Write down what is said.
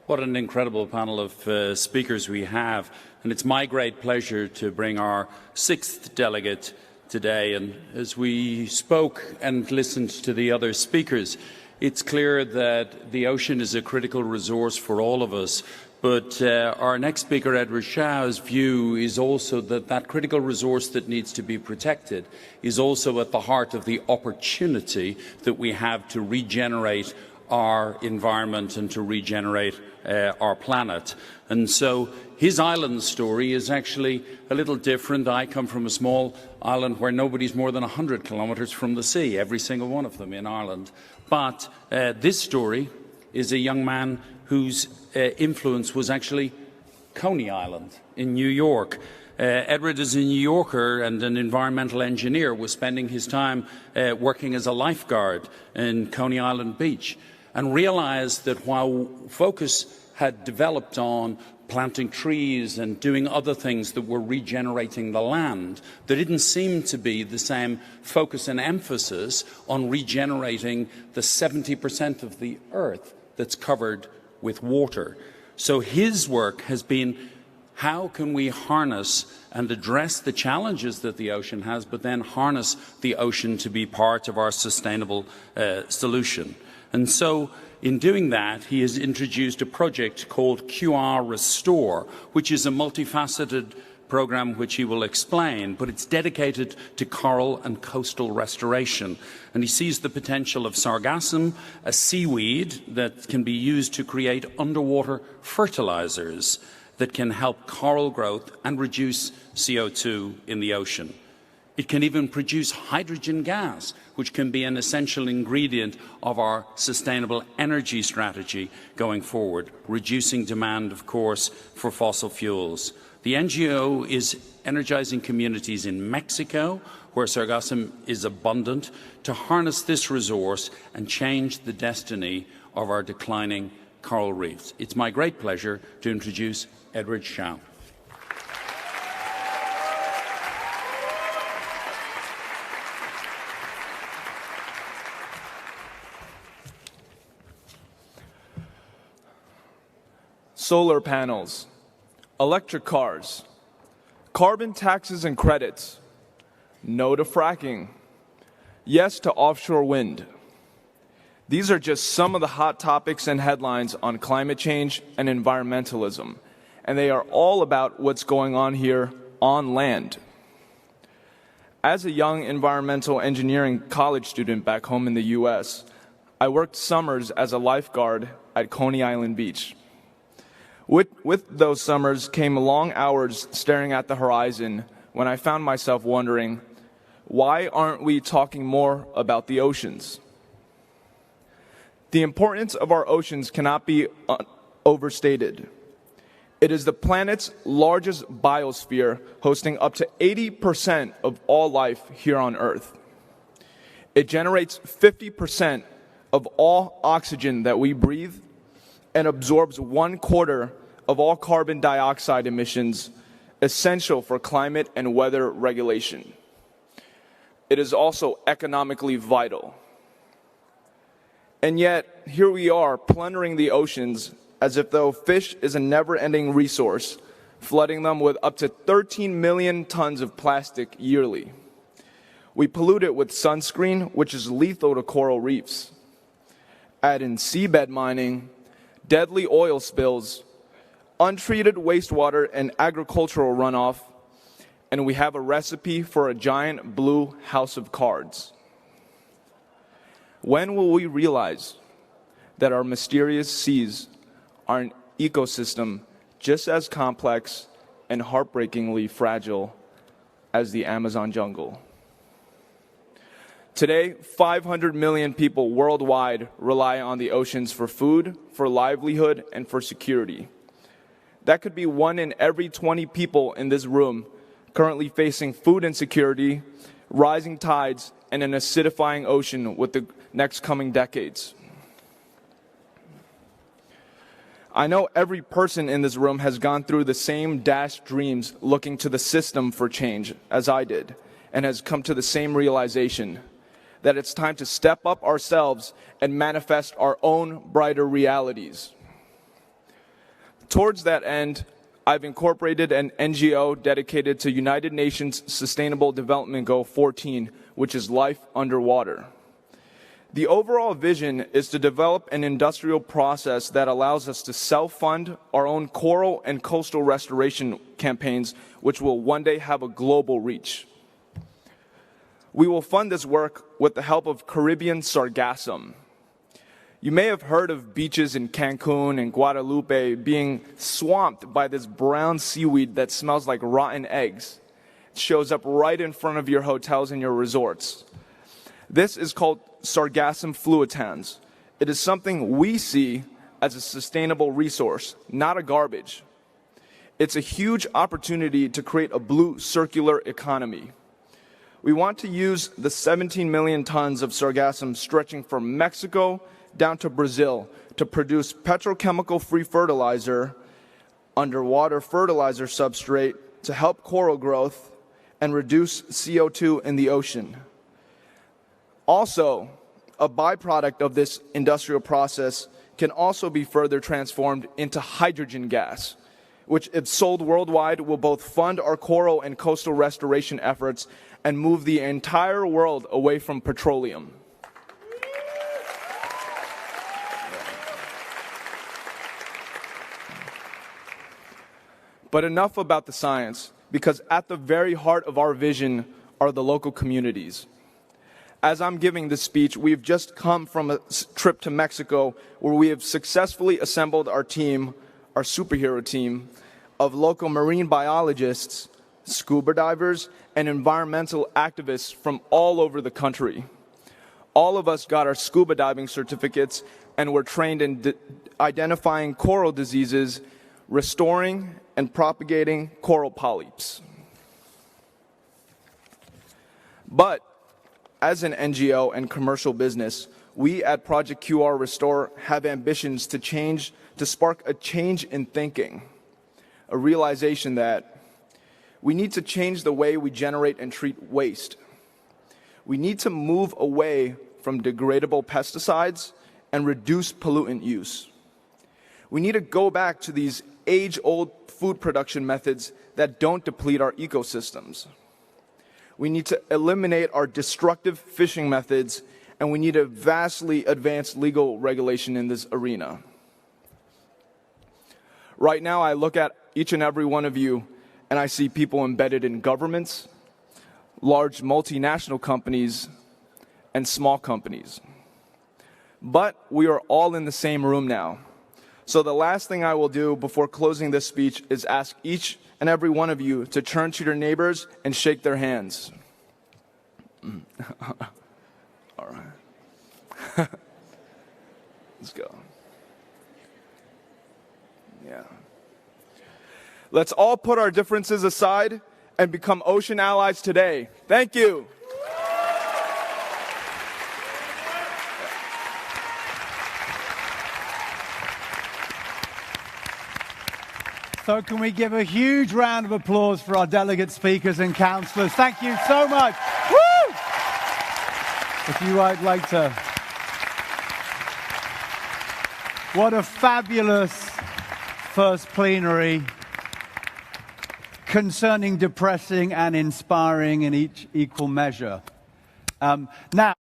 What an incredible panel of speakers we have. And it's my great pleasure to bring our 6th delegate today. And as we spoke and listened to the other speakers, it's clear that the ocean is a critical resource for all of us. But our next speaker, Edward Shao's view is also that that critical resource that needs to be protected is also at the heart of the opportunity that we have to regenerate our environment and to regenerate our planet. And so his island story is actually a little different. I come from a small island where nobody's more than 100 kilometres from the sea, every single one of them in Ireland. But this story is a young man whose influence was actually Coney Island in New York. Edward is a New Yorker and an environmental engineer, was spending his time working as a lifeguard in Coney Island Beach, and realized that while focus had developed on planting trees and doing other things that were regenerating the land, there didn't seem to be the same focus and emphasis on regenerating the 70% of the earth that's covered with water. So his work has been, how can we harness and address the challenges that the ocean has, but then harness the ocean to be part of our sustainable solution? And so in doing that, he has introduced a project called QRRestore, which is a multifaceted program which he will explain, but it's dedicated to coral and coastal restoration. And he sees the potential of sargassum, a seaweed that can be used to create underwater fertilizers that can help coral growth and reduce CO2 in the ocean. It can even produce hydrogen gas, which can be an essential ingredient of our sustainable energy strategy going forward, reducing demand, of course, for fossil fuels. The NGO is energizing communities in Mexico, where sargassum is abundant, to harness this resource and change the destiny of our declining coral reefs. It's my great pleasure to introduce Edward Shao. Solar panels, electric cars, carbon taxes and credits, no to fracking, yes to offshore wind. These are just some of the hot topics and headlines on climate change and environmentalism, and they are all about what's going on here on land. As a young environmental engineering college student back home in the US, I worked summers as a lifeguard at Coney Island Beach. With those summers came long hours staring at the horizon when I found myself wondering, why aren't we talking more about the oceans? The importance of our oceans cannot be overstated. It is the planet's largest biosphere, hosting up to 80% of all life here on Earth. It generates 50% of all oxygen that we breathe and absorbs 1/4 of all carbon dioxide emissions essential for climate and weather regulation. It is also economically vital. And yet, here we are plundering the oceans as if though fish is a never-ending resource, flooding them with up to 13 million tons of plastic yearly. We pollute it with sunscreen, which is lethal to coral reefs. Add in seabed mining, deadly oil spills, untreated wastewater and agricultural runoff, and we have a recipe for a giant blue house of cards. When will we realize that our mysterious seas are an ecosystem just as complex and heartbreakingly fragile as the Amazon jungle? Today, 500 million people worldwide rely on the oceans for food, for livelihood, and for security. That could be 1 in every 20 people in this room currently facing food insecurity, rising tides, and an acidifying ocean with the next coming decades. I know every person in this room has gone through the same dashed dreams looking to the system for change as I did, and has come to the same realization that it's time to step up ourselves and manifest our own brighter realities. Towards that end, I've incorporated an NGO dedicated to United Nations Sustainable Development Goal 14, which is life underwater. The overall vision is to develop an industrial process that allows us to self-fund our own coral and coastal restoration campaigns, which will one day have a global reach. We will fund this work with the help of Caribbean sargassum. You may have heard of beaches in Cancun and Guadalupe being swamped by this brown seaweed that smells like rotten eggs. It shows up right in front of your hotels and your resorts. This is called Sargassum fluitans. It is something we see as a sustainable resource, not a garbage. It's a huge opportunity to create a blue circular economy. We want to use the 17 million tons of sargassum stretching from Mexico down to Brazil to produce petrochemical-free fertilizer, underwater fertilizer substrate to help coral growth and reduce CO2 in the ocean. Also, a byproduct of this industrial process can also be further transformed into hydrogen gas, which, if sold worldwide, will both fund our coral and coastal restoration efforts and move the entire world away from petroleum. But enough about the science, because at the very heart of our vision are the local communities. As I'm giving this speech, we've just come from a trip to Mexico where we have successfully assembled our team, our superhero team, of local marine biologists, scuba divers, and environmental activists from all over the country. All of us got our scuba diving certificates and were trained in identifying coral diseases, restoring and propagating coral polyps. But as an NGO and commercial business, we at ProjectQRRestore have ambitions to spark a change in thinking, a realization that we need to change the way we generate and treat waste. We need to move away from degradable pesticides and reduce pollutant use. We need to go back to these age-old food production methods that don't deplete our ecosystems. We need to eliminate our destructive fishing methods, and we need a vastly advanced legal regulation in this arena. Right now, I look at each and every one of you, and I see people embedded in governments, large multinational companies, and small companies. But we are all in the same room now. So the last thing I will do before closing this speech is ask each and every one of you to turn to your neighbors and shake their hands. All right. Let's go. Yeah. Let's all put our differences aside and become ocean allies today. Thank you. So can we give a huge round of applause for our delegate speakers and councillors? Thank you so much. Woo! If you would like to. What a fabulous first plenary, concerning, depressing and inspiring in each equal measure. Now.